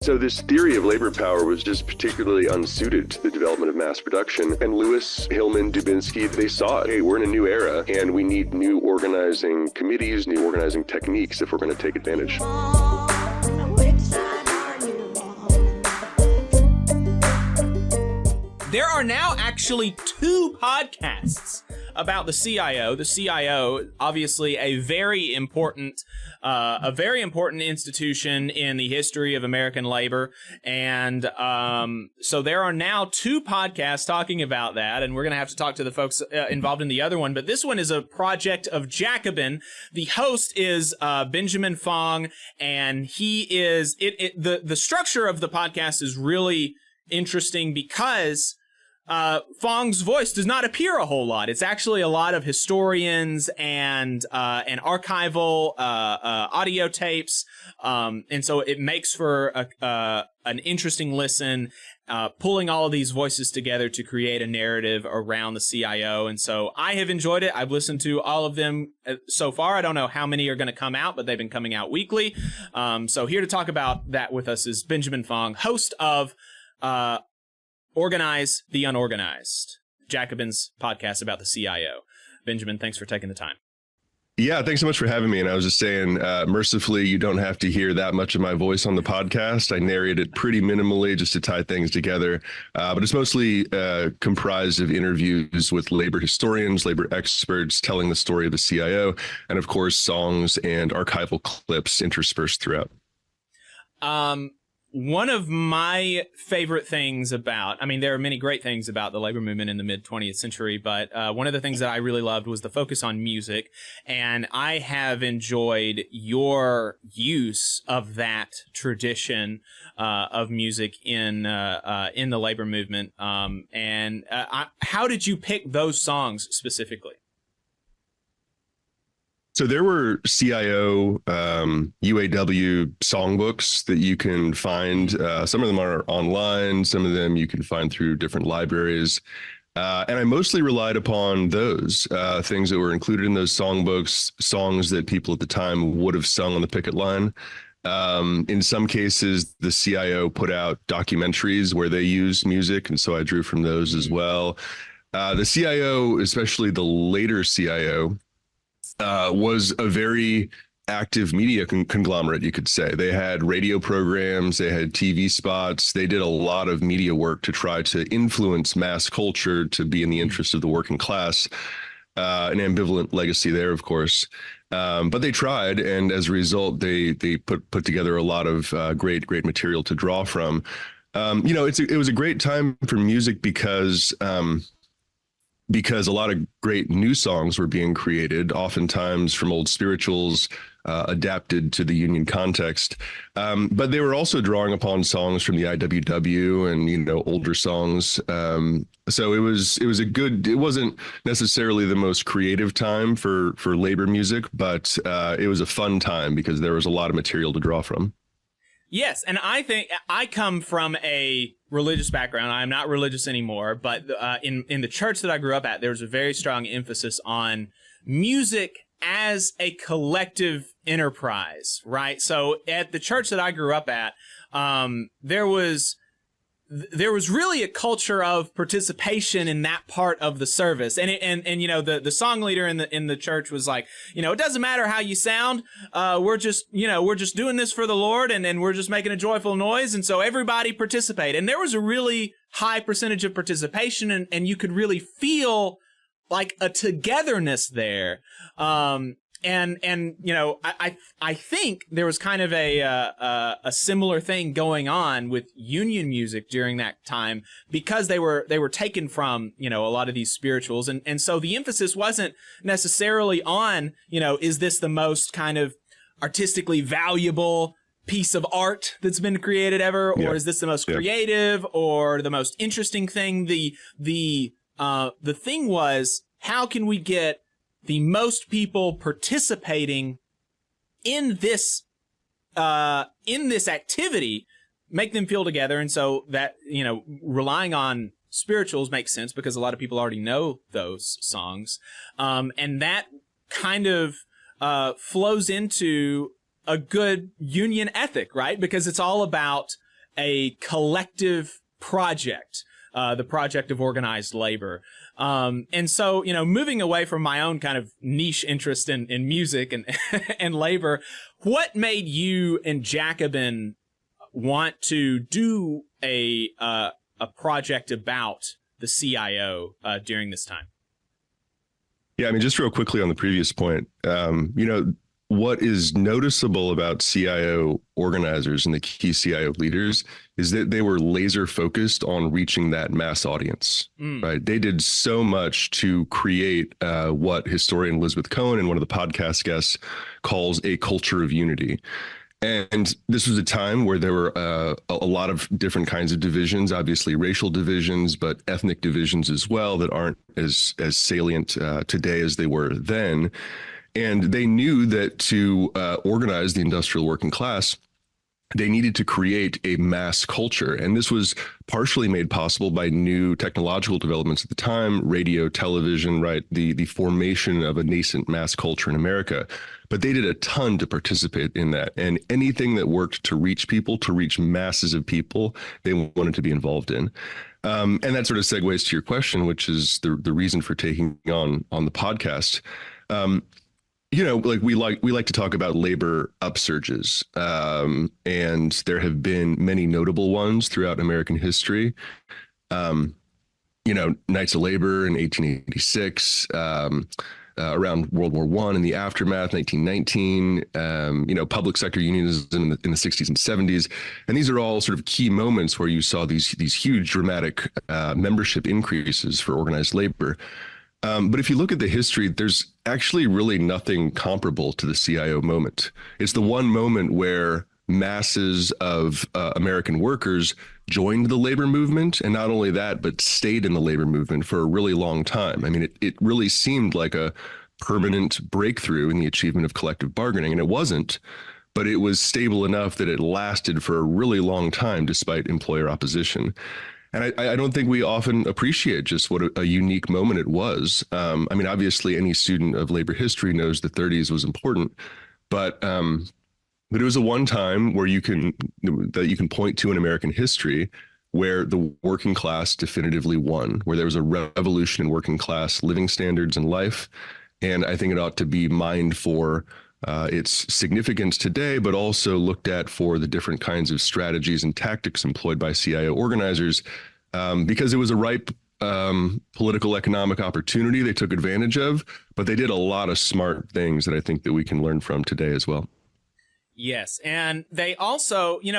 So this theory of labor power was just particularly unsuited to the development of mass production. And Lewis, Hillman, Dubinsky, they saw it. Hey, we're in a new era and we need new organizing committees, new organizing techniques if we're going to take advantage. There are now actually 2 podcasts about the CIO. The CIO, obviously a very important institution in the history of American labor. And so there are now 2 podcasts talking about that, and we're going to have to talk to the folks involved in the other one. But this one is a project of Jacobin. The host is Benjamin Fong, and he is the structure of the podcast is really interesting because Fong's voice does not appear a whole lot. It's actually a lot of historians and archival audio tapes, and so it makes for an interesting listen, pulling all of these voices together to create a narrative around the CIO. And so I have enjoyed it. I've listened to all of them so far. I don't know how many are going to come out, but they've been coming out weekly. So here to talk about that with us is Benjamin Fong, host of Organize the Unorganized, Jacobin's podcast about the CIO. Benjamin, thanks for taking the time. Yeah, thanks so much for having me. And I was just saying, mercifully, you don't have to hear that much of my voice on the podcast. I narrate it pretty minimally just to tie things together. But it's mostly comprised of interviews with labor historians, labor experts telling the story of the CIO, and of course, songs and archival clips interspersed throughout. One of my favorite things about, I mean, there are many great things about the labor movement in the mid-20th century, but one of the things that I really loved was the focus on music, and I have enjoyed your use of that tradition of music in the labor movement. How did you pick those songs specifically? So there were CIO, UAW songbooks that you can find. Some of them are online. Some of them you can find through different libraries. And I mostly relied upon those things that were included in those songbooks, songs that people at the time would have sung on the picket line. In some cases, the CIO put out documentaries where they used music, and so I drew from those as well. The CIO, especially the later CIO, was a very active media conglomerate, you could say. They had radio programs, they had TV spots, they did a lot of media work to try to influence mass culture to be in the interest of the working class. An ambivalent legacy there, of course. But they tried, and as a result, they put together a lot of great material to draw from. It was a great time for music because a lot of great new songs were being created, oftentimes from old spirituals, adapted to the union context. But they were also drawing upon songs from the IWW and, older songs. So it wasn't necessarily the most creative time for labor music, but it was a fun time because there was a lot of material to draw from. Yes, and I think I come from a religious background. I'm not religious anymore, but in the church that I grew up at, there was a very strong emphasis on music as a collective enterprise, right? So at the church that I grew up at, there was really a culture of participation in that part of the service. And the song leader in the church was like, it doesn't matter how you sound. We're just doing this for the Lord, and we're just making a joyful noise. And so everybody participate. And there was a really high percentage of participation, and you could really feel like a togetherness there. I think there was kind of a similar thing going on with union music during that time because they were taken from, a lot of these spirituals. And so the emphasis wasn't necessarily on, is this the most kind of artistically valuable piece of art that's been created ever, or is this the most creative or the most interesting thing? The thing was, how can we get the most people participating in this activity, make them feel together? And so that, relying on spirituals makes sense because a lot of people already know those songs. And that kind of flows into a good union ethic, right? Because it's all about a collective project, the project of organized labor. And so, moving away from my own kind of niche interest in music and and labor, what made you and Jacobin want to do a project about the CIO during this time? Yeah, I mean, just real quickly on the previous point, what is noticeable about CIO organizers and the key CIO leaders is that they were laser focused on reaching that mass audience, right? They did so much to create what historian Elizabeth Cohen and one of the podcast guests calls a culture of unity. And this was a time where there were a lot of different kinds of divisions, obviously racial divisions, but ethnic divisions as well that aren't as salient today as they were then. And they knew that to organize the industrial working class, they needed to create a mass culture. And this was partially made possible by new technological developments at the time, radio, television, right? The formation of a nascent mass culture in America. But they did a ton to participate in that. And anything that worked to reach people, to reach masses of people, they wanted to be involved in. And that sort of segues to your question, which is the reason for taking on the podcast. Like we like to talk about labor upsurges, and there have been many notable ones throughout American history. Knights of Labor in 1886, around World War I in the aftermath, 1919. Public sector unionism in the 60s and 70s, and these are all sort of key moments where you saw these huge dramatic membership increases for organized labor. But if you look at the history, there's actually really nothing comparable to the CIO moment. It's the one moment where masses of American workers joined the labor movement, and not only that, but stayed in the labor movement for a really long time. I mean, it really seemed like a permanent breakthrough in the achievement of collective bargaining, and it wasn't, but it was stable enough that it lasted for a really long time despite employer opposition. And I don't think we often appreciate just what a unique moment it was. Obviously, any student of labor history knows the 30s was important, but it was a one time where you can point to in American history where the working class definitively won, where there was a revolution in working class living standards and life. And I think it ought to be mined for its significance today, but also looked at for the different kinds of strategies and tactics employed by CIO organizers, because it was a ripe political economic opportunity they took advantage of, but they did a lot of smart things that I think that we can learn from today as well. Yes, and they also, you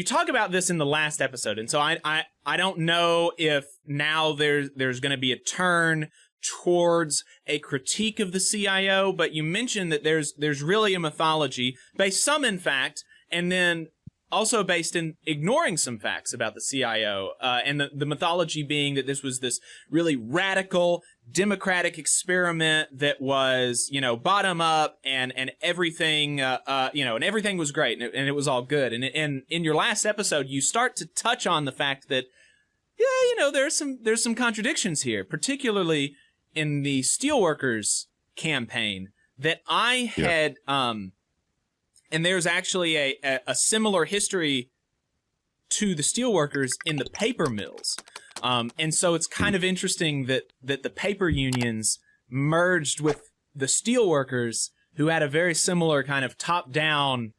talk about this in the last episode, and so I don't know if now there's going to be a turn towards a critique of the CIO, but you mentioned that there's really a mythology based some in fact, and then also based in ignoring some facts about the CIO, and the mythology being that this was this really radical democratic experiment that was, bottom up and everything, and everything was great and it was all good. And in your last episode, you start to touch on the fact that, there's some contradictions here, particularly in the steelworkers campaign that I had, and there's actually a similar history to the steelworkers in the paper mills. And so it's kind of interesting that the paper unions merged with the steelworkers, who had a very similar kind of top-down,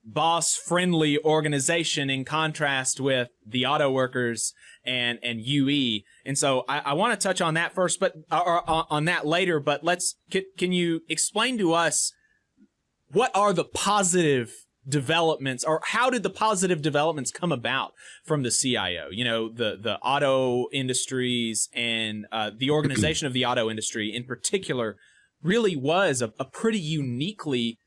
boss-friendly organization in contrast with the auto workers and UE. And so I want to touch on that first, but on that later. But can you explain to us what are the positive developments, or how did the positive developments come about from the CIO? The auto industries and the organization of the auto industry in particular really was a pretty uniquely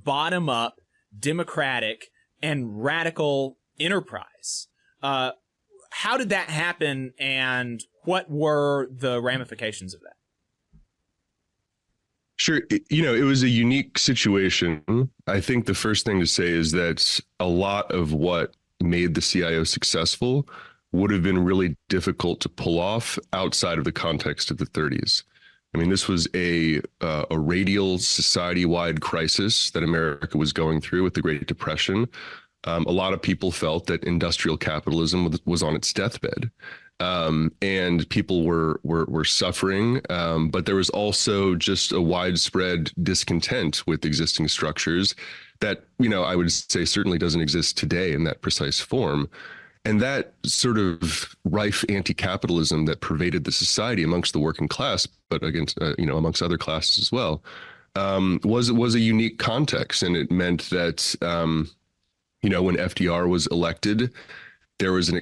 bottom-up, democratic, and radical enterprise. How did that happen, and what were the ramifications of that? Sure. It was a unique situation. I think the first thing to say is that a lot of what made the CIO successful would have been really difficult to pull off outside of the context of the 30s. I mean, this was a radial society-wide crisis that America was going through with the Great Depression. A lot of people felt that industrial capitalism was on its deathbed, and people were suffering. But there was also just a widespread discontent with existing structures that, I would say certainly doesn't exist today in that precise form. And that sort of rife anti-capitalism that pervaded the society amongst the working class, but against, amongst other classes as well, was a unique context. And it meant that, when FDR was elected, there was an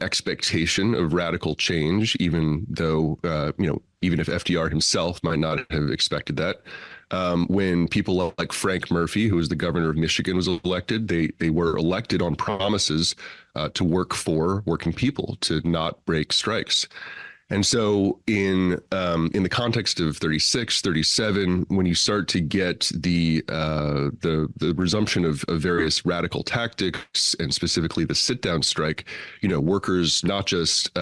expectation of radical change, even though, even if FDR himself might not have expected that. When people like Frank Murphy, who was the governor of Michigan, was elected, they were elected on promises to work for working people, to not break strikes. And so in the context of 36, 37, when you start to get the resumption of various radical tactics, and specifically the sit-down strike, workers not just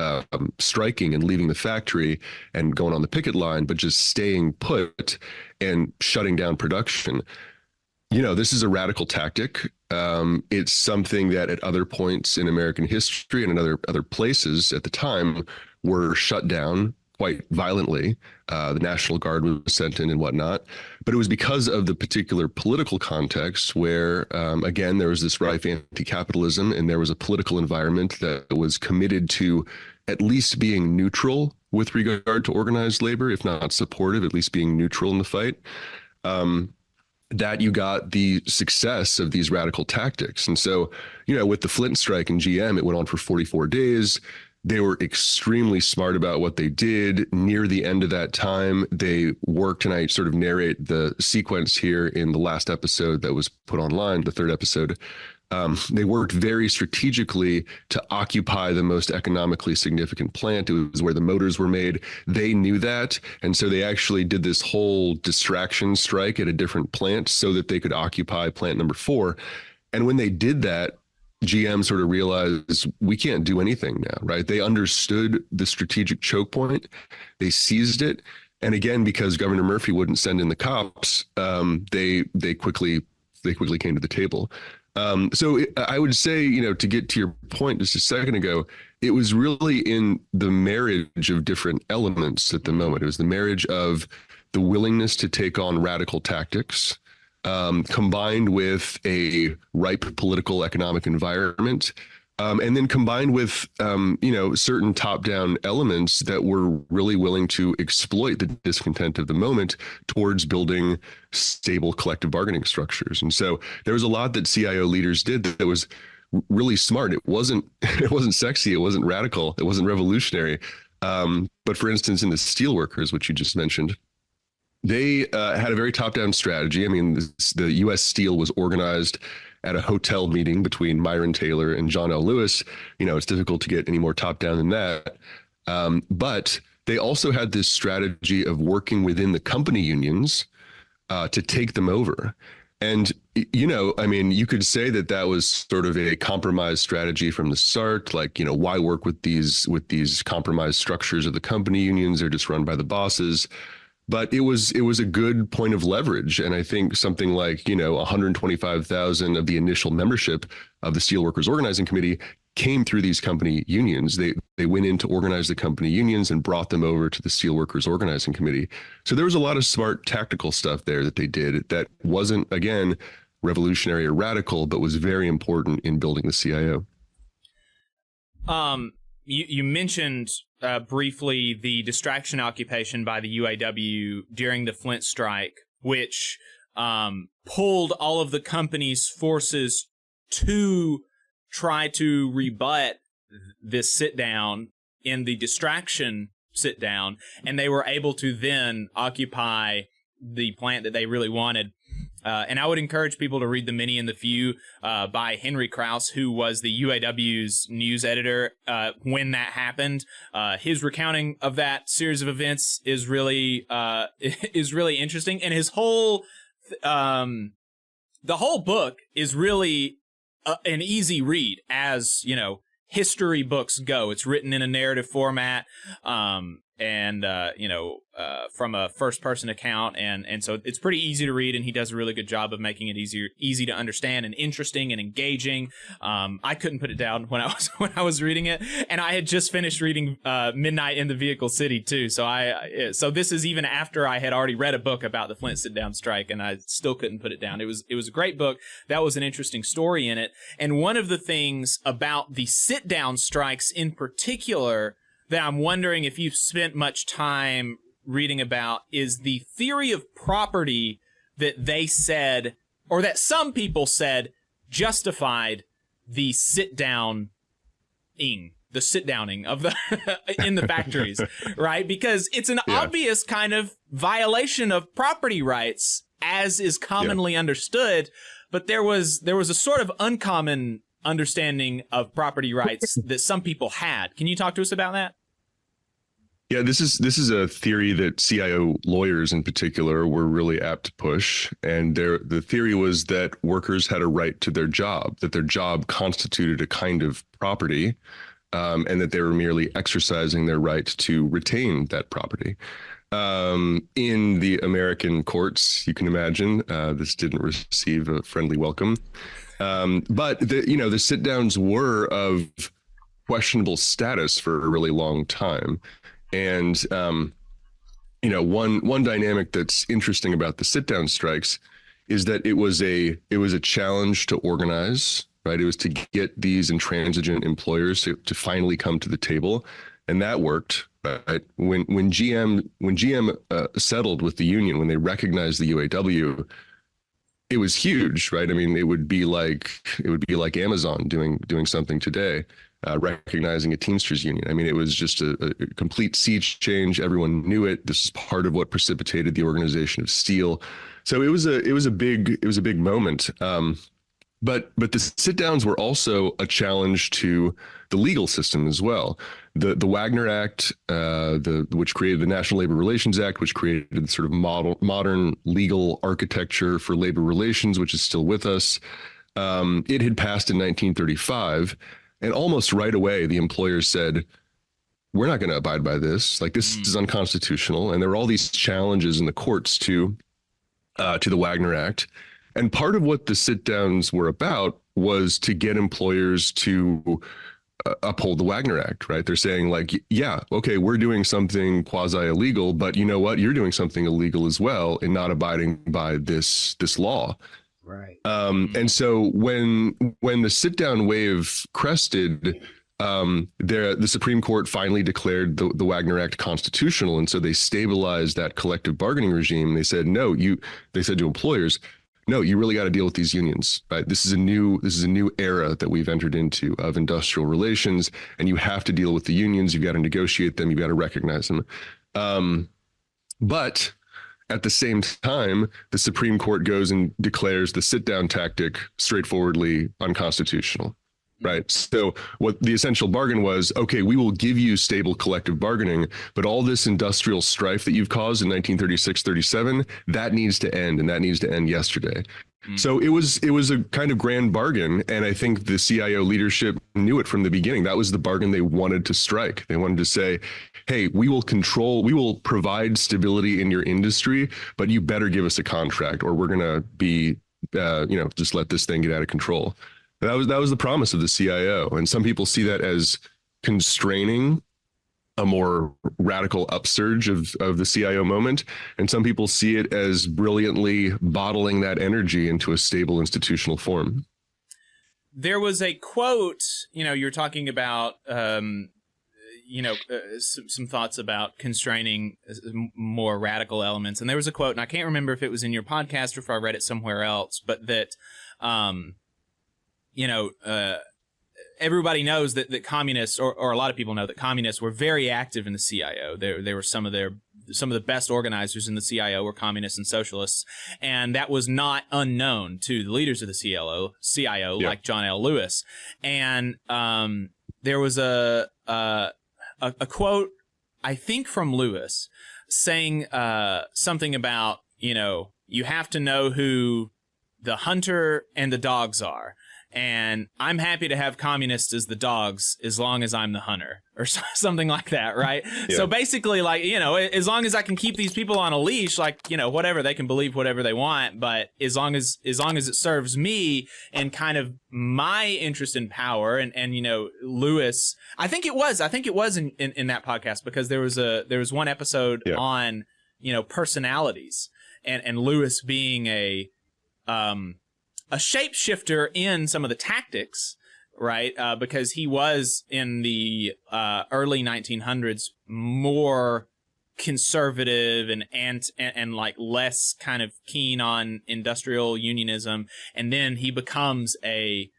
striking and leaving the factory and going on the picket line, but just staying put and shutting down production. This is a radical tactic. It's something that at other points in American history and in other places at the time were shut down quite violently. The National Guard was sent in and whatnot. But it was because of the particular political context where, again, there was this rife anti-capitalism, and there was a political environment that was committed to at least being neutral with regard to organized labor, if not supportive, at least being neutral in the fight. That you got the success of these radical tactics. And so, with the Flint strike and GM, it went on for 44 days. They were extremely smart about what they did. Near the end of that time, they worked, and I sort of narrate the sequence here in the last episode that was put online, the third episode. They worked very strategically to occupy the most economically significant plant. It was where the motors were made. They knew that. And so they actually did this whole distraction strike at a different plant so that they could occupy plant number 4. And when they did that, GM sort of realized we can't do anything now, right? They understood the strategic choke point. They seized it. And again, because Governor Murphy wouldn't send in the cops, they quickly came to the table. So I would say, to get to your point just a second ago, it was really in the marriage of different elements at the moment. It was the marriage of the willingness to take on radical tactics, combined with a ripe political economic environment, and then combined with, certain top-down elements that were really willing to exploit the discontent of the moment towards building stable collective bargaining structures. And so there was a lot that CIO leaders did that was really smart. It wasn't sexy. It wasn't radical. It wasn't revolutionary. But for instance, in the steelworkers, which you just mentioned, they had a very top-down strategy. I mean, the U.S. Steel was organized at a hotel meeting between Myron Taylor and John L. Lewis. It's difficult to get any more top-down than that. But they also had this strategy of working within the company unions to take them over. And, you could say that was sort of a compromise strategy from the start. Like, why work with these compromised structures of the company unions? They're just run by the bosses. But it was a good point of leverage. And I think something like, 125,000 of the initial membership of the Steelworkers Organizing Committee came through these company unions. They went in to organize the company unions and brought them over to the Steelworkers Organizing Committee. So there was a lot of smart tactical stuff there that they did that wasn't, again, revolutionary or radical, but was very important in building the CIO. You mentioned briefly the distraction occupation by the UAW during the Flint strike, which pulled all of the company's forces to try to rebut this sit-down in the distraction sit-down, and they were able to then occupy the plant that they really wanted. And I would encourage people to read The Many and the Few by Henry Krause, who was the UAW's news editor when that happened. His recounting of that series of events is really interesting, and his whole the whole book is really an easy read, as history books go. It's written in a narrative format, and from a first-person account, and so it's pretty easy to read, and he does a really good job of making it easy to understand and interesting and engaging. I couldn't put it down when I was reading it, and I had just finished reading Midnight in the Vehicle City too. So this is even after I had already read a book about the Flint sit-down strike, and I still couldn't put it down. It was a great book. That was an interesting story in it, and one of the things about the sit-down strikes in particular that I'm wondering if you've spent much time reading about is the theory of property that they said, or that some people said, justified the sit-downing of the in the factories, right? Because it's an obvious kind of violation of property rights as is commonly understood, but there was a sort of uncommon understanding of property rights that some people had. Can you talk to us about that? Yeah, this is a theory that CIO lawyers in particular were really apt to push. And the theory was that workers had a right to their job, that their job constituted a kind of property, and that they were merely exercising their right to retain that property. In the American courts, you can imagine, this didn't receive a friendly welcome. But the sit downs were of questionable status for a really long time. And, one dynamic that's interesting about the sit down strikes is that it was a challenge to organize, right? It was to get these intransigent employers to finally come to the table. And that worked, right? When GM settled with the union, when they recognized the UAW, it was huge, right? I mean, it would be like Amazon doing something today. Recognizing a Teamsters union. I mean, it was just a complete sea change. Everyone knew it. This is part of what precipitated the organization of steel. So it was a big moment. But the sit downs were also a challenge to the legal system as well. The Wagner Act, which created the National Labor Relations Act, which created the sort of modern legal architecture for labor relations, which is still with us. It had passed in 1935. And almost right away, the employers said, we're not going to abide by this. Like, this is unconstitutional. And there were all these challenges in the courts to the Wagner Act. And part of what the sit downs were about was to get employers to uphold the Wagner Act, right? They're saying, like, yeah, okay, we're doing something quasi illegal, but you know what? You're doing something illegal as well in not abiding by this law. Right. And so when the sit down wave crested, the Supreme Court finally declared the Wagner Act constitutional. And so they stabilized that collective bargaining regime. They said, they said to employers, no, you really got to deal with these unions, right? This is a new era that we've entered into of industrial relations, and you have to deal with the unions. You've got to negotiate them. You've got to recognize them. But at the same time, the Supreme Court goes and declares the sit-down tactic straightforwardly unconstitutional, right? So what the essential bargain was, okay, we will give you stable collective bargaining, but all this industrial strife that you've caused in 1936, 37, that needs to end, and that needs to end yesterday. So it was a kind of grand bargain, and I think the CIO leadership knew it from the beginning. That was the bargain they wanted to strike. They wanted to say, hey, we will provide stability in your industry, but you better give us a contract, or we're going to be, just let this thing get out of control. That was the promise of the CIO, and some people see that as constraining a more radical upsurge of the CIO moment. And some people see it as brilliantly bottling that energy into a stable institutional form. There was a quote, you're talking about, some thoughts about constraining more radical elements. And there was a quote, and I can't remember if it was in your podcast or if I read it somewhere else, but that, everybody knows that communists, or a lot of people know that communists were very active in the CIO. They were some of the best organizers in the CIO were communists and socialists, and that was not unknown to the leaders of the CIO, yeah, like John L. Lewis. And there was a quote, I think, from Lewis saying something about, you have to know who the hunter and the dogs are. and I'm happy to have communists as the dogs as long as I'm the hunter, or something like that, right? Yeah. So basically, like, you know, as long as I can keep these people on a leash, like, you know, whatever, they can believe whatever they want, but as long as it serves me and kind of my interest in power, and you know, Lewis, I think it was in that podcast, because there was one episode on, you know, personalities, and Lewis being a shapeshifter in some of the tactics, right? Because he was in the early 1900s more conservative and like less kind of keen on industrial unionism, and then he becomes the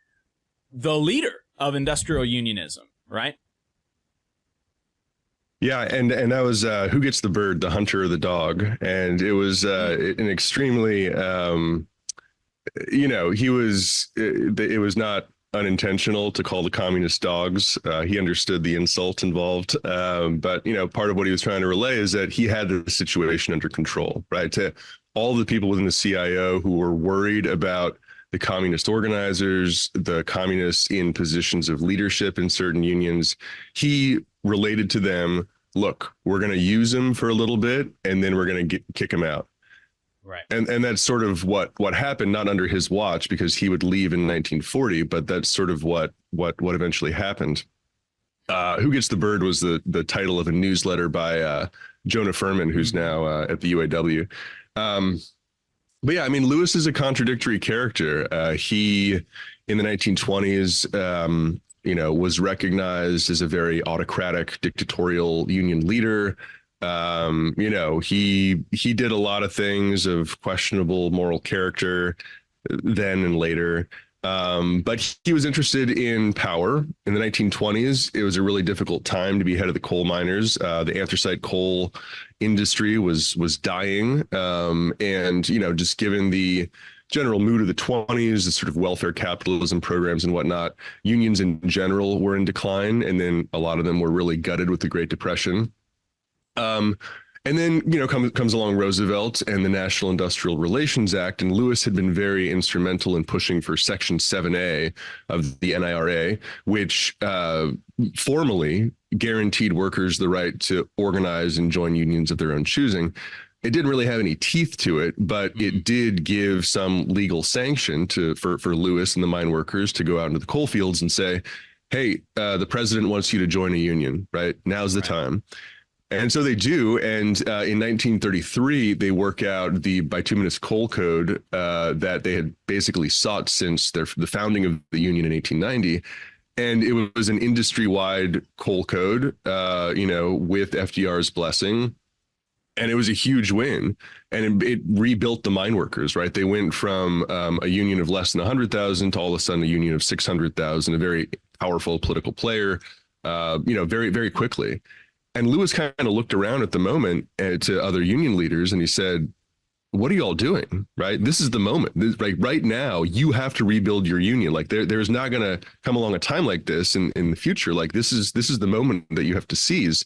leader of industrial unionism, right? Yeah, and that was Who Gets the Bird, the hunter or the dog, and it was an extremely you know, it was not unintentional to call the communists dogs. He understood the insult involved. But, you know, part of what he was trying to relay is that he had the situation under control, right? To all the people within the CIO who were worried about the communist organizers, the communists in positions of leadership in certain unions, he related to them, look, we're going to use them for a little bit, and then we're going to kick them out. Right. And that's sort of what happened, not under his watch, because he would leave in 1940, but that's sort of what eventually happened. Who Gets the Bird was the title of a newsletter by Jonah Furman, who's now at the UAW. But yeah, I mean, Lewis is a contradictory character. He, in the 1920s, you know, was recognized as a very autocratic, dictatorial union leader. You know, he did a lot of things of questionable moral character then and later. But he was interested in power. In the 1920s, it was a really difficult time to be head of the coal miners. The anthracite coal industry was dying. And, you know, just given the general mood of the 20s, the sort of welfare capitalism programs and whatnot, unions in general were in decline. And then a lot of them were really gutted with the Great Depression. And then, you know, comes along Roosevelt and the National Industrial Relations Act, and Lewis had been very instrumental in pushing for Section 7A of the NIRA, which formally guaranteed workers the right to organize and join unions of their own choosing. It didn't really have any teeth to it, but it did give some legal sanction for Lewis and the mine workers to go out into the coal fields and say, hey, the president wants you to join a union, right? Now's the time. And so they do. And in 1933, they work out the bituminous coal code that they had basically sought since the founding of the union in 1890. And it was an industry-wide coal code, you know, with FDR's blessing. And it was a huge win. And it rebuilt the mine workers, right? They went from a union of less than 100,000 to all of a sudden a union of 600,000, a very powerful political player, you know, very, very quickly. And Lewis kind of looked around at the moment to other union leaders and he said, what are y'all doing? Right? This is the moment. Right now, you have to rebuild your union. Like there's not going to come along a time like this in the future. Like this is the moment that you have to seize.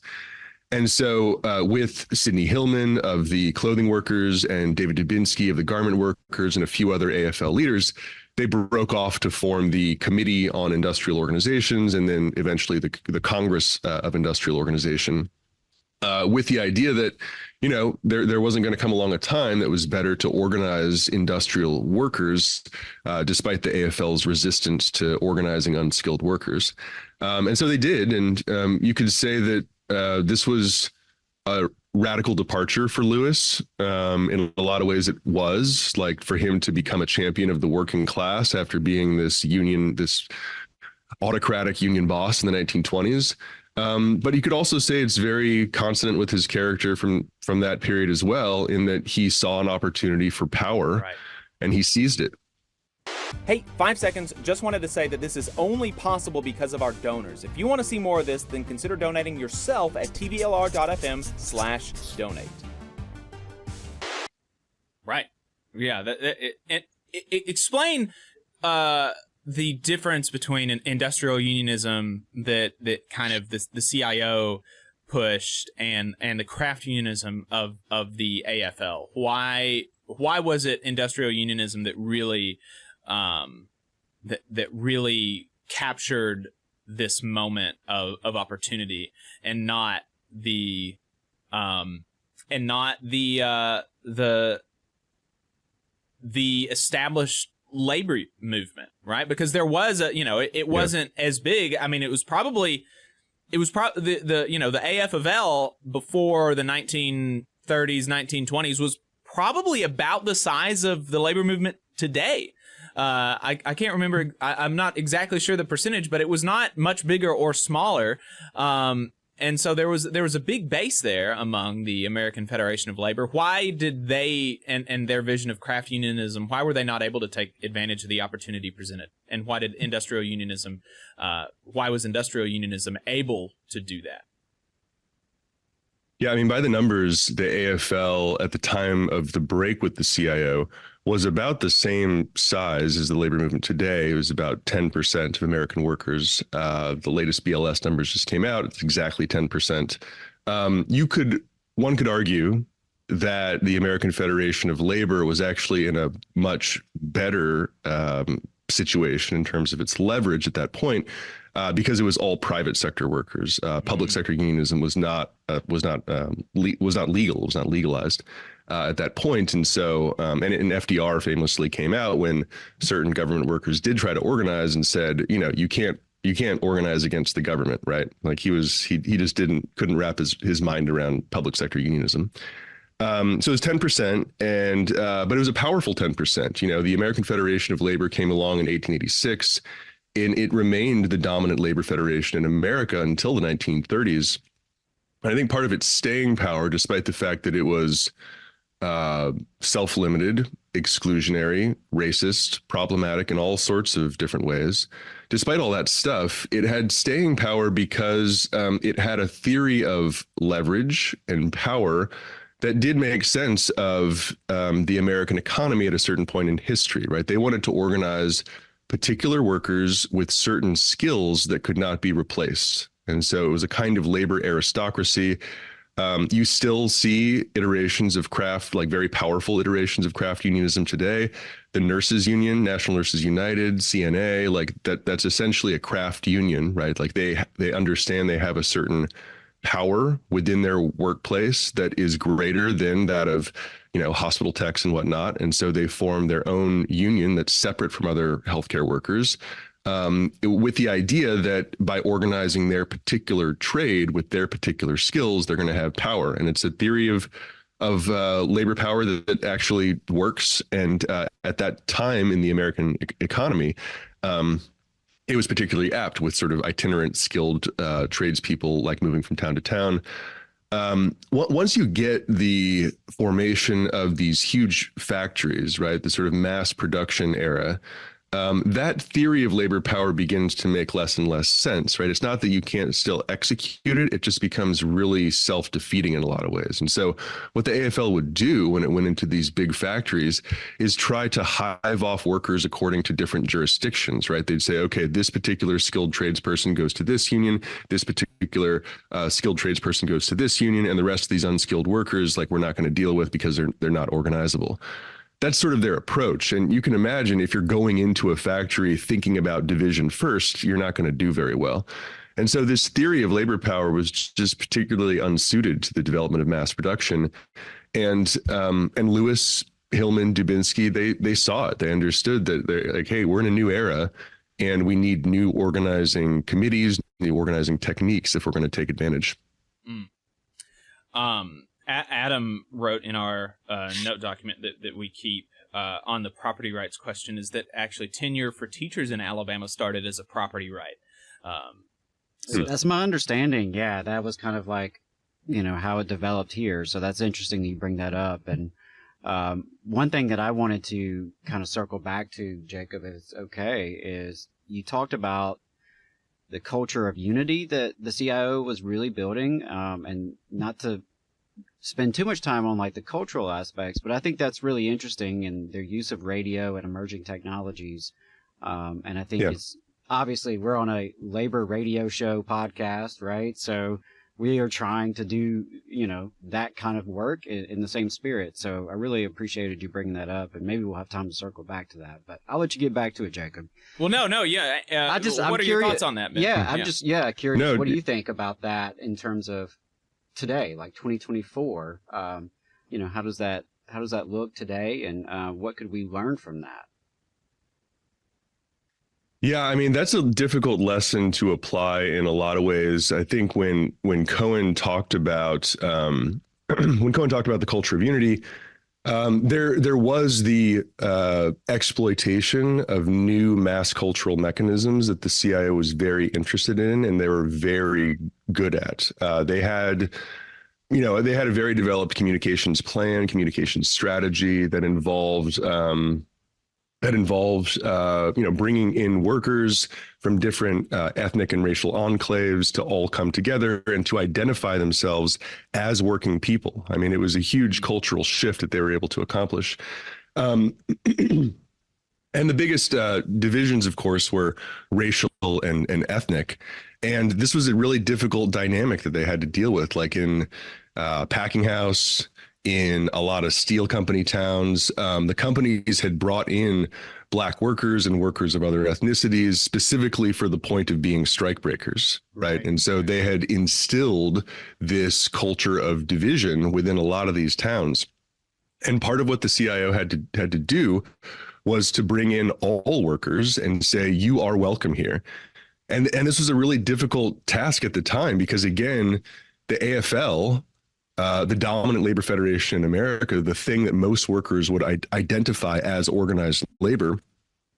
And so with Sidney Hillman of the clothing workers and David Dubinsky of the garment workers and a few other AFL leaders, they broke off to form the Committee on Industrial Organizations and then eventually the Congress of Industrial Organization, with the idea that, you know, there wasn't going to come along a time that was better to organize industrial workers, despite the AFL's resistance to organizing unskilled workers. And so they did. And you could say that this was a radical departure for Lewis. In a lot of ways, it was like for him to become a champion of the working class after being this autocratic union boss in the 1920s. But you could also say it's very consonant with his character from that period as well, in that he saw an opportunity for power and he seized it. Hey, 5 seconds. Just wanted to say that this is only possible because of our donors. If you want to see more of this, then consider donating yourself at tvlr.fm/donate. Right. Yeah. Explain the difference between an industrial unionism that kind of the CIO pushed and the craft unionism of the AFL. Why was it industrial unionism that really that really captured this moment of opportunity, and not the established labor movement, right? Because there was it wasn't as big. I mean, it was probably the AFL before the 1930s, 1920s was probably about the size of the labor movement today. I can't remember. I'm not exactly sure the percentage, but it was not much bigger or smaller. And so there was a big base there among the American Federation of Labor. Why did they and their vision of craft unionism, why were they not able to take advantage of the opportunity presented? And why was industrial unionism able to do that? Yeah, I mean, by the numbers, the AFL at the time of the break with the CIO was about the same size as the labor movement today. It was about 10% of American workers. The latest BLS numbers just came out. It's exactly 10%. One could argue that the American Federation of Labor was actually in a much better situation in terms of its leverage at that point, because it was all private sector workers. Public sector unionism was not legal. It was not legalized at that point. And so, and FDR famously came out when certain government workers did try to organize and said, you can't organize against the government, right? Like he just couldn't wrap his mind around public sector unionism. So it was 10%, but it was a powerful 10%. The American Federation of Labor came along in 1886, and it remained the dominant labor federation in America until the 1930s. And I think part of its staying power, despite the fact that it was self-limited, exclusionary, racist, problematic in all sorts of different ways, despite all that stuff, it had staying power because it had a theory of leverage and power that did make sense of the American economy at a certain point in history, right? They wanted to organize particular workers with certain skills that could not be replaced. And so it was a kind of labor aristocracy. You still see iterations of craft, like very powerful iterations of craft unionism today. The Nurses Union, National Nurses United, CNA, like that's essentially a craft union, right? Like they understand they have a certain power within their workplace that is greater than that of, hospital techs and whatnot. And so they form their own union that's separate from other healthcare workers, with the idea that by organizing their particular trade with their particular skills, they're going to have power. And it's a theory of labor power that actually works. And at that time in the American economy, it was particularly apt with sort of itinerant, skilled tradespeople, like moving from town to town. Once you get the formation of these huge factories, right, the sort of mass production era, that theory of labor power begins to make less and less sense, right? It's not that you can't still execute it. It just becomes really self-defeating in a lot of ways. And so what the AFL would do when it went into these big factories is try to hive off workers according to different jurisdictions, right? They'd say, okay, this particular skilled tradesperson goes to this union, this particular skilled tradesperson goes to this union, and the rest of these unskilled workers, like, we're not going to deal with because they're not organizable. That's sort of their approach. And you can imagine if you're going into a factory thinking about division first, you're not going to do very well. And so this theory of labor power was just particularly unsuited to the development of mass production. And Lewis, Hillman, Dubinsky, they saw it. They understood that they're like, hey, we're in a new era and we need new organizing committees, new organizing techniques if we're going to take advantage. Adam wrote in our note document that we keep on the property rights question is that actually tenure for teachers in Alabama started as a property right. So that's my understanding. Yeah, that was kind of like, how it developed here. So that's interesting that you bring that up. And one thing that I wanted to kind of circle back to, Jacob, if it's okay, is you talked about the culture of unity that the CIO was really building, and not to spend too much time on like the cultural aspects, but I think that's really interesting in their use of radio and emerging technologies. And I think it's obviously we're on a labor radio show podcast, right? So we are trying to do, that kind of work in the same spirit. So I really appreciated you bringing that up, and maybe we'll have time to circle back to that. But I'll let you get back to it, Jacob. Well, no, yeah. I'm what are curious. your thoughts on that, Ben? Yeah, I'm just curious. No, what do you think about that in terms of today, like 2024? How does that look today, and what could we learn from that? Yeah, I mean, that's a difficult lesson to apply in a lot of ways. I think when Cohen talked about the culture of unity, there was the exploitation of new mass cultural mechanisms that the CIO was very interested in, and they were very good at. They had a very developed communications plan, communications strategy that involved bringing in workers from different ethnic and racial enclaves to all come together and to identify themselves as working people. I mean, it was a huge cultural shift that they were able to accomplish. And the biggest divisions, of course, were racial and ethnic. And this was a really difficult dynamic that they had to deal with, like in packing house, in a lot of steel company towns. The companies had brought in Black workers and workers of other ethnicities specifically for the point of being strikebreakers, right? And so they had instilled this culture of division within a lot of these towns. And part of what the CIO had to do was to bring in all workers and say, you are welcome here. And this was a really difficult task at the time because, again, the AFL, the dominant labor federation in America, the thing that most workers would identify as organized labor,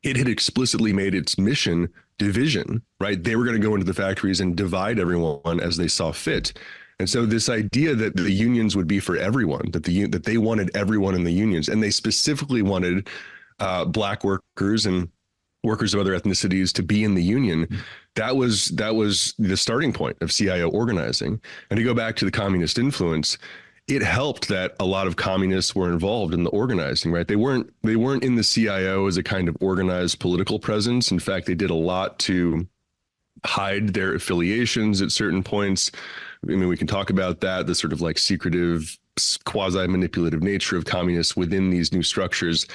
it had explicitly made its mission division, right? They were going to go into the factories and divide everyone as they saw fit. And so this idea that the unions would be for everyone, that they wanted everyone in the unions, and they specifically wanted Black workers and workers of other ethnicities to be in the union. That was the starting point of CIO organizing. And to go back to the communist influence, it helped that a lot of communists were involved in the organizing, right? They weren't in the CIO as a kind of organized political presence. In fact, they did a lot to hide their affiliations at certain points. I mean, we can talk about that, the sort of like secretive, quasi-manipulative nature of communists within these new structures.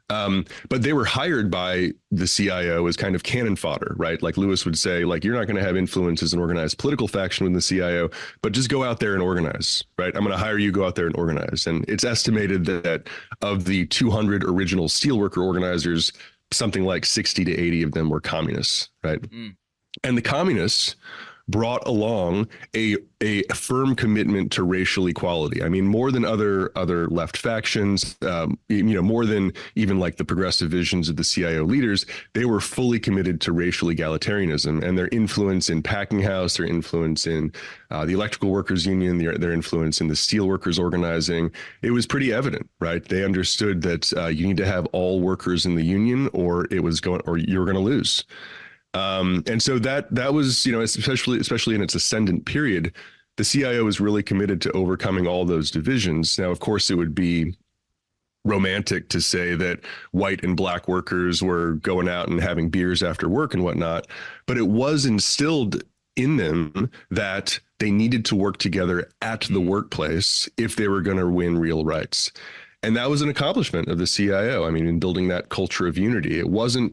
But they were hired by the CIO as kind of cannon fodder, right? Like Lewis would say, like, you're not going to have influence as an organized political faction within the CIO, but just go out there and organize, right? I'm going to hire you, go out there and organize. And it's estimated that of the 200 original steelworker organizers, something like 60 to 80 of them were communists, right? And the communists brought along a firm commitment to racial equality. I mean, more than other left factions, more than even like the progressive visions of the CIO leaders, they were fully committed to racial egalitarianism, and their influence in packing house, their influence in the electrical workers union, their influence in the steel workers organizing, it was pretty evident, right? They understood that you need to have all workers in the union, or you're going to lose. And so that was, especially in its ascendant period, the CIO was really committed to overcoming all those divisions. Now, of course, it would be romantic to say that white and Black workers were going out and having beers after work and whatnot, but it was instilled in them that they needed to work together at the workplace if they were going to win real rights. And that was an accomplishment of the CIO. I mean, in building that culture of unity, it wasn't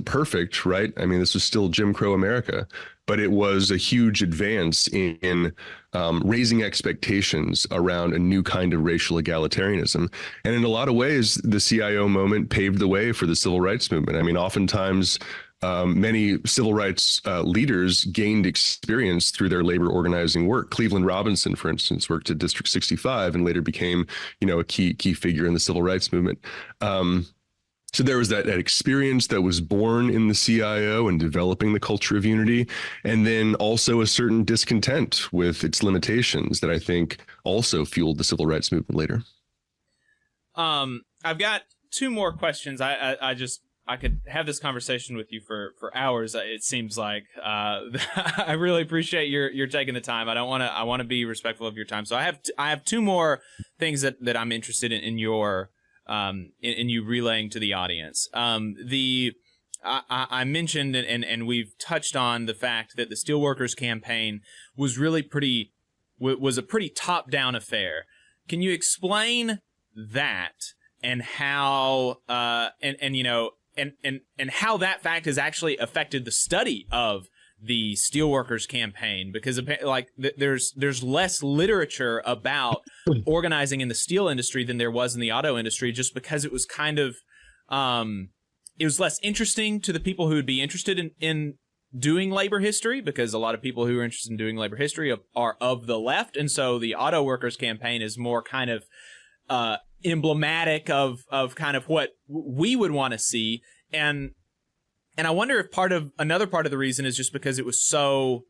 perfect, right? I mean, this was still Jim Crow America, but it was a huge advance in raising expectations around a new kind of racial egalitarianism. And in a lot of ways, the CIO moment paved the way for the civil rights movement. I mean, oftentimes, many civil rights leaders gained experience through their labor organizing work. Cleveland Robinson, for instance, worked at District 65 and later became, a key figure in the civil rights movement. So there was that experience that was born in the CIO and developing the culture of unity, and then also a certain discontent with its limitations that I think also fueled the civil rights movement later. I've got two more questions. I could have this conversation with you for hours. It seems like I really appreciate your taking the time. I want to be respectful of your time. So I have two more things that I'm interested in your in you relaying to the audience. I mentioned and we've touched on the fact that the Steelworkers campaign was really pretty was a pretty top-down affair. Can you explain that and how and how that fact has actually affected the study of the Steelworkers campaign? Because there's less literature about organizing in the steel industry than there was in the auto industry, just because it was kind of it was less interesting to the people who would be interested in doing labor history, because a lot of people who are interested in doing labor history are of the left, and so the auto workers campaign is more kind of emblematic of kind of what we would want to see. And I wonder if another part of the reason is just because it was so,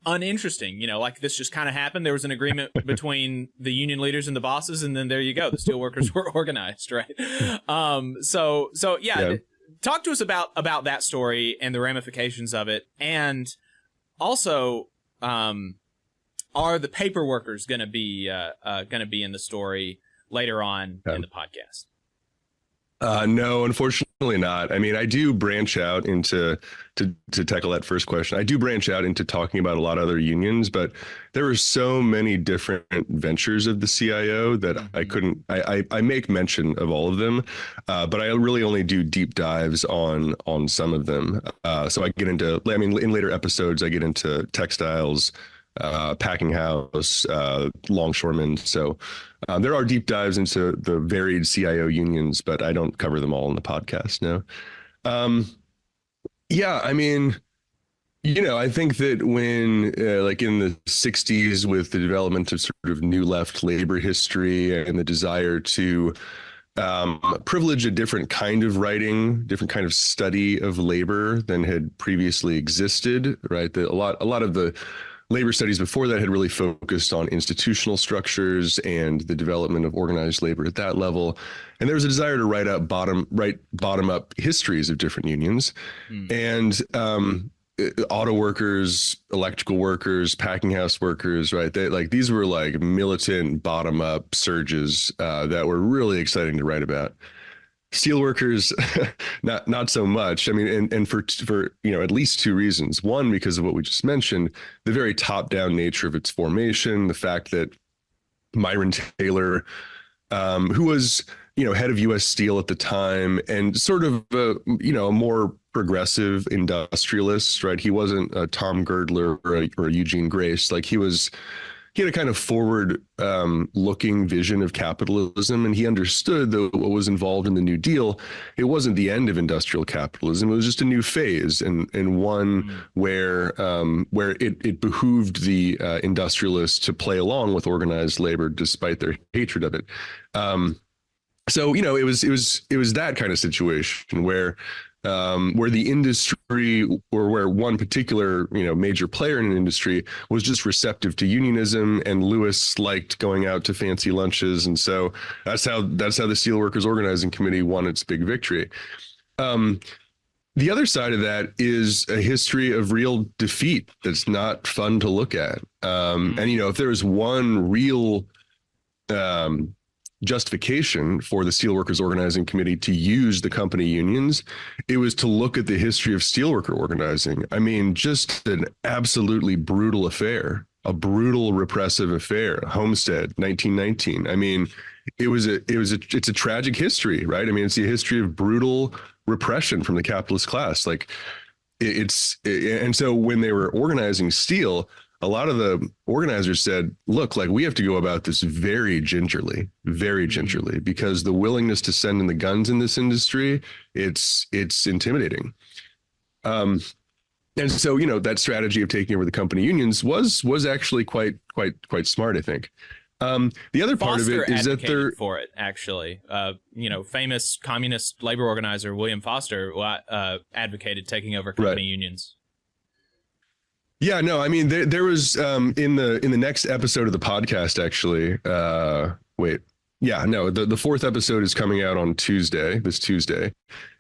uninteresting, like this just kind of happened. There was an agreement between the union leaders and the bosses, and then there you go. The steelworkers were organized, right? So yeah. Talk to us about that story and the ramifications of it. And also, are the paper workers going to be in the story later on in the podcast? No, unfortunately not. I mean, I do branch out into to tackle that first question. I do branch out into talking about a lot of other unions, but there are so many different ventures of the CIO that I make mention of all of them, but I really only do deep dives on some of them. So I get into, in later episodes, I get into textiles, packing house, longshoremen. So there are deep dives into the varied CIO unions, but I don't cover them all in the podcast. No. Yeah, I mean, I think that when like in the 60s, with the development of sort of new left labor history and the desire to privilege a different kind of writing, different kind of study of labor than had previously existed, right? A lot of the labor studies before that had really focused on institutional structures and the development of organized labor at that level. And there was a desire to write bottom up histories of different unions. And auto workers, electrical workers, packing house workers, right? These were like militant bottom up surges that were really exciting to write about. Steelworkers, not so much. I mean, and for at least two reasons. One, because of what we just mentioned, the very top-down nature of its formation, the fact that Myron Taylor, who was head of U.S. Steel at the time, and sort of a more progressive industrialist, right? He wasn't a Tom Girdler or a Eugene Grace. Like he had a kind of forward looking vision of capitalism, and he understood that what was involved in the New Deal, it wasn't the end of industrial capitalism. It was just a new phase, and one where it behooved the industrialists to play along with organized labor despite their hatred of it. So it was that kind of situation where the industry, or where one particular major player in an industry was just receptive to unionism, and Lewis liked going out to fancy lunches, and so that's how the Steelworkers Organizing Committee won its big victory. The other side of that is a history of real defeat that's not fun to look at. And if there was one real justification for the Steelworkers Organizing Committee to use the company unions, it was to look at the history of steelworker organizing. I mean, just an absolutely brutal affair, a brutal repressive affair. Homestead, 1919. I mean, it's a tragic history, right? I mean, it's a history of brutal repression from the capitalist class. And so when they were organizing steel, a lot of the organizers said, look, we have to go about this very gingerly, because the willingness to send in the guns in this industry, it's intimidating. And so, that strategy of taking over the company unions was actually quite smart, I think. The other part of it is that they're for it, actually. Famous communist labor organizer William Foster advocated taking over company unions. Yeah, no, I mean, there was in the next episode of the podcast, actually. The fourth episode is coming out on this Tuesday.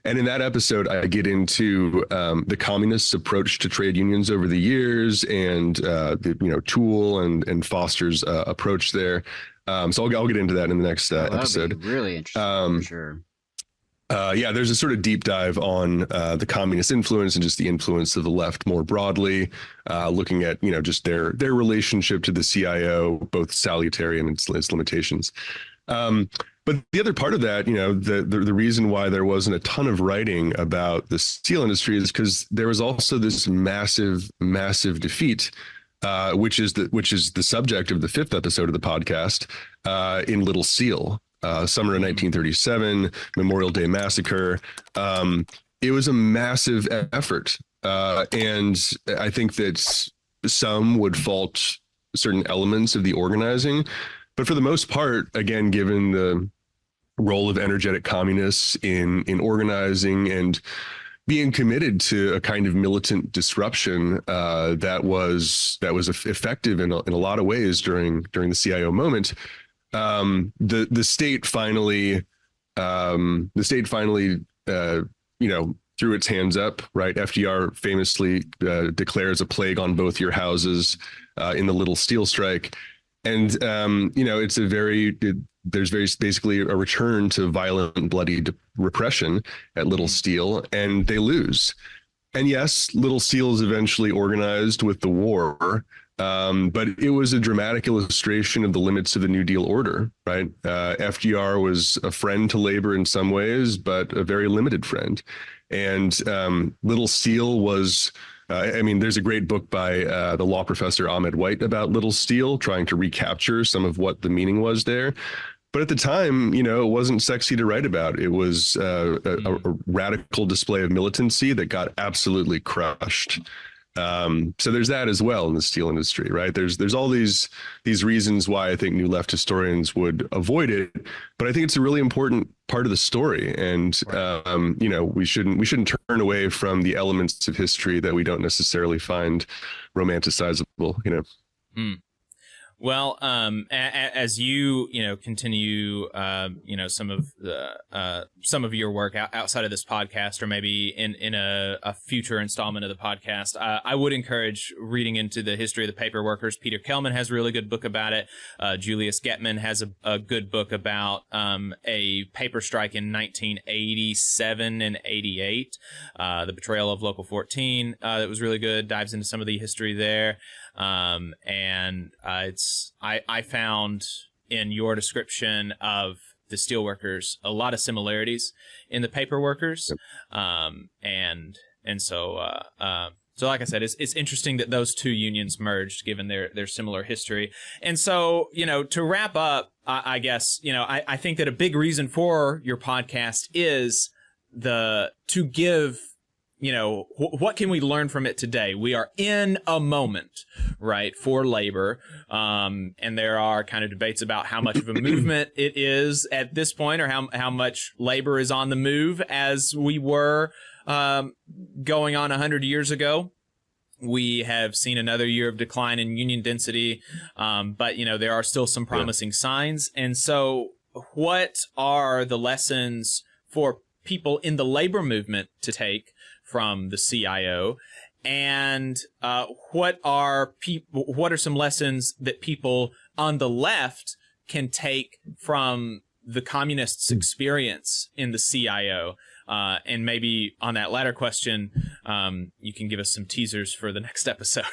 And in that episode, I get into the communists' approach to trade unions over the years, and Toole and Foster's approach there. So I'll get into that in the next episode. That'd be really interesting, for sure. Yeah, there's a sort of deep dive on the communist influence and just the influence of the left more broadly, looking at, just their relationship to the CIO, both salutary and its limitations. But the other part of that, the reason why there wasn't a ton of writing about the steel industry is because there was also this massive defeat, which is the subject of the 5th episode of the podcast, in Little Seal. Summer of 1937, Memorial Day Massacre. It was a massive effort. And I think that some would fault certain elements of the organizing. But for the most part, again, given the role of energetic communists in organizing and being committed to a kind of militant disruption that was effective in a lot of ways during the CIO moment, the state finally threw its hands up, right? FDR famously declares a plague on both your houses in the Little Steel strike. And, there's basically a return to violent, bloody repression at Little Steel, and they lose. And yes, Little Steel is eventually organized with the war, but it was a dramatic illustration of the limits of the New Deal order, right? FDR was a friend to labor in some ways, but a very limited friend. And Little Steel was, there's a great book by the law professor Ahmed White about Little Steel, trying to recapture some of what the meaning was there. But at the time, it wasn't sexy to write about. It was a radical display of militancy that got absolutely crushed. So there's that as well in the steel industry, right? There's all these reasons why I think new left historians would avoid it, but I think it's a really important part of the story. And we shouldn't turn away from the elements of history that we don't necessarily find romanticizable. Well, as you continue some of your work outside of this podcast, or maybe in a future installment of the podcast, I would encourage reading into the history of the paper workers. Peter Kellman has a really good book about it. Julius Getman has a good book about a paper strike in 1987 and 88, the betrayal of Local 14. That was really good. Dives into some of the history there. I found in your description of the steelworkers a lot of similarities in the paper workers. Yep. So like I said, it's interesting that those two unions merged given their similar history. And so, to wrap up, I guess, I think that a big reason for your podcast is to give, what can we learn from it today? We are in a moment, right, for labor. And there are kind of debates about how much of a movement it is at this point, or how much labor is on the move as we were going on 100 years ago. We have seen another year of decline in union density, but, there are still some promising signs. And so what are the lessons for people in the labor movement to take from the CIO, and what are some lessons that people on the left can take from the communists' experience in the CIO? And maybe on that latter question, you can give us some teasers for the next episode.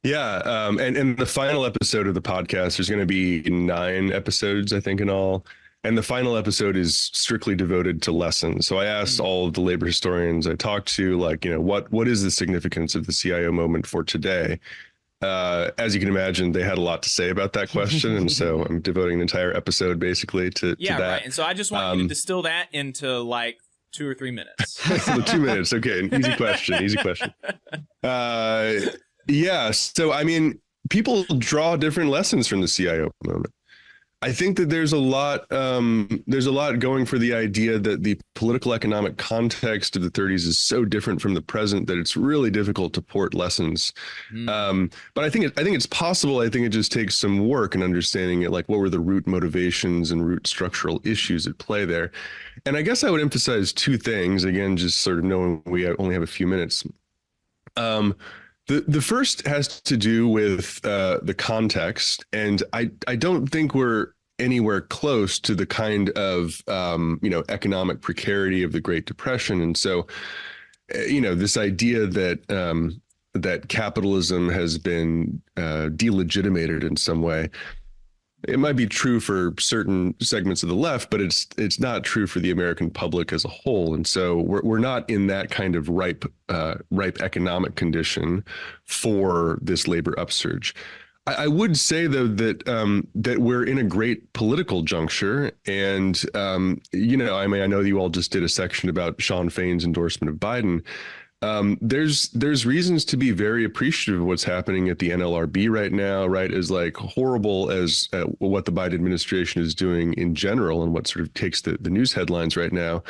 Yeah, and the final episode of the podcast, there's going to be 9 episodes, I think, in all. And the final episode is strictly devoted to lessons. So I asked all of the labor historians I talked to, what is the significance of the CIO moment for today? As you can imagine, they had a lot to say about that question. And so I'm devoting an entire episode basically to that. Right. And so I just want you to distill that into 2 or 3 minutes. So 2 minutes. Okay. Easy question. Yeah. So, people draw different lessons from the CIO moment. I think that there's a lot going for the idea that the political economic context of the 30s is so different from the present that it's really difficult to port lessons. But I think it's possible. I think it just takes some work and understanding it, what were the root motivations and root structural issues at play there. And I guess I would emphasize 2 things, again, just sort of knowing we only have a few minutes. The first has to do with the context, and I don't think we're anywhere close to the kind of economic precarity of the Great Depression. And so, this idea that that capitalism has been delegitimated in some way. It might be true for certain segments of the left, but it's not true for the American public as a whole. And so we're not in that kind of ripe economic condition for this labor upsurge. I would say, though, that we're in a great political juncture, and I know you all just did a section about Sean Fain's endorsement of Biden. There's reasons to be very appreciative of what's happening at the NLRB right now, right? As like horrible as what the Biden administration is doing in general and what sort of takes the news headlines right now.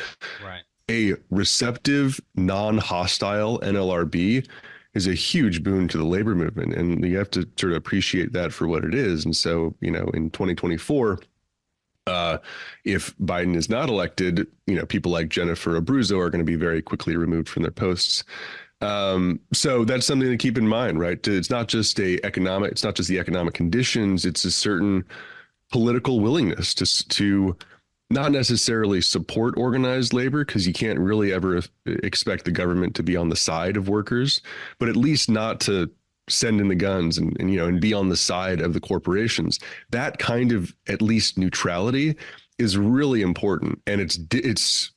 Right. A receptive, non-hostile NLRB is a huge boon to the labor movement. And you have to sort of appreciate that for what it is. And so, in 2024, if Biden is not elected, people like Jennifer Abruzzo are going to be very quickly removed from their posts. So that's something to keep in mind, right? It's not just the economic conditions. It's a certain political willingness to not necessarily support organized labor, because you can't really ever expect the government to be on the side of workers, but at least not to send in the guns and be on the side of the corporations. That kind of at least neutrality is really important. And it's it's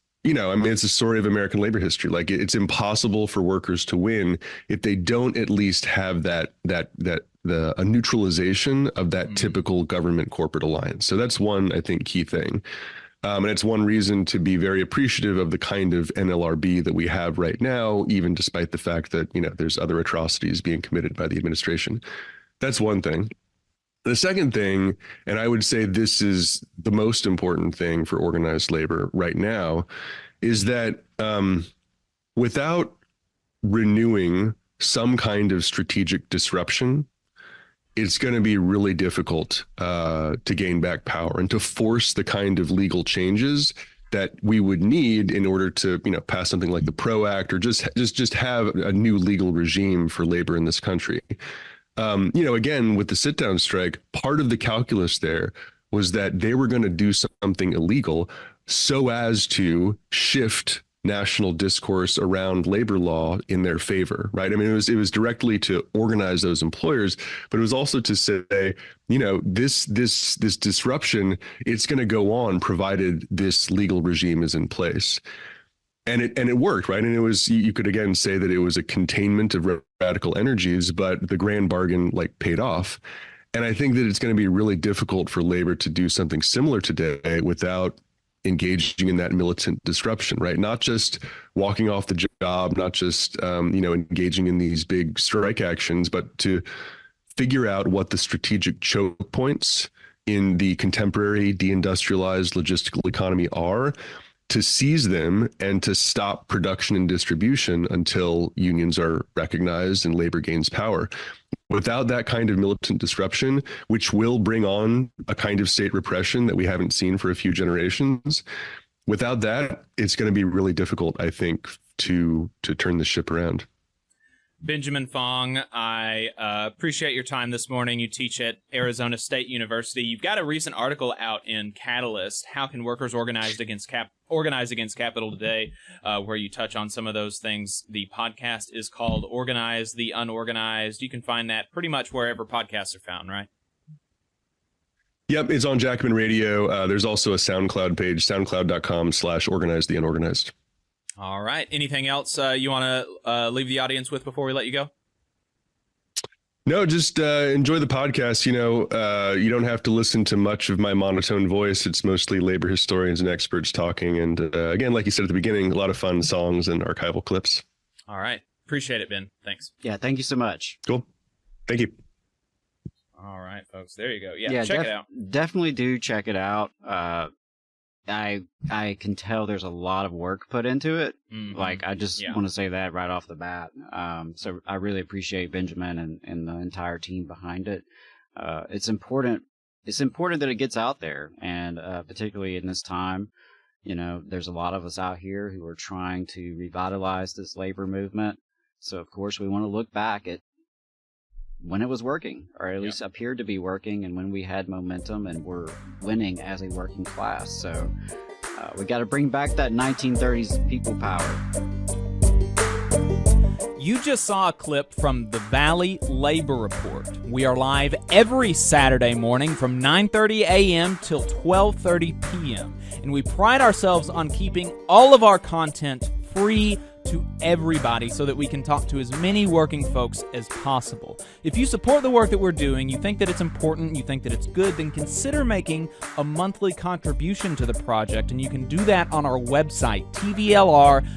a story of American labor history. Like, it's impossible for workers to win if they don't at least have a neutralization of that typical government corporate alliance. So that's one, I think, key thing. And it's one reason to be very appreciative of the kind of NLRB that we have right now, even despite the fact that, there's other atrocities being committed by the administration. That's one thing. The second thing, and I would say this is the most important thing for organized labor right now, is that without renewing some kind of strategic disruption, it's going to be really difficult to gain back power and to force the kind of legal changes that we would need in order to, pass something like the PRO Act, or just have a new legal regime for labor in this country. Again, with the sit-down strike, part of the calculus there was that they were going to do something illegal so as to shift national discourse around labor law in their favor, right? I mean, it was directly to organize those employers, but it was also to say, this disruption, it's going to go on provided this legal regime is in place. And it worked, right? And it was, you could again say that it was a containment of radical energies, but the grand bargain paid off. And I think that it's going to be really difficult for labor to do something similar today without engaging in that militant disruption, right? Not just walking off the job, not just, engaging in these big strike actions, but to figure out what the strategic choke points in the contemporary deindustrialized logistical economy are, to seize them and to stop production and distribution until unions are recognized and labor gains power. Without that kind of militant disruption, which will bring on a kind of state repression that we haven't seen for a few generations, without that, it's going to be really difficult, I think, to turn the ship around. Benjamin Fong, I appreciate your time this morning. You teach at Arizona State University. You've got a recent article out in Catalyst, How Can Workers Organize Against Capital Today, where you touch on some of those things. The podcast is called Organize the Unorganized. You can find that pretty much wherever podcasts are found, right? Yep, it's on Jackman Radio. There's also a SoundCloud page, soundcloud.com/organize the unorganized. All right. Anything else you want to leave the audience with before we let you go? No, just enjoy the podcast. You don't have to listen to much of my monotone voice. It's mostly labor historians and experts talking. And again, like you said at the beginning, a lot of fun songs and archival clips. All right. Appreciate it, Ben. Thanks. Yeah, thank you so much. Cool. Thank you. All right, folks. There you go. Yeah, check it out. Definitely do check it out. I can tell there's a lot of work put into it. Mm-hmm. I just want to say that right off the bat. So I really appreciate Benjamin and the entire team behind it. It's important. It's important that it gets out there, and particularly in this time, there's a lot of us out here who are trying to revitalize this labor movement. So of course we want to look back at when it was working, or at least appeared to be working, and when we had momentum and were winning as a working class. So we got to bring back that 1930s people power. You just saw a clip from the Valley Labor Report. We are live every Saturday morning from 9:30 a.m. till 12:30 p.m. And we pride ourselves on keeping all of our content free to everybody so that we can talk to as many working folks as possible. If you support the work that we're doing, you think that it's important, you think that it's good, then consider making a monthly contribution to the project, and you can do that on our website, tvlr.fm.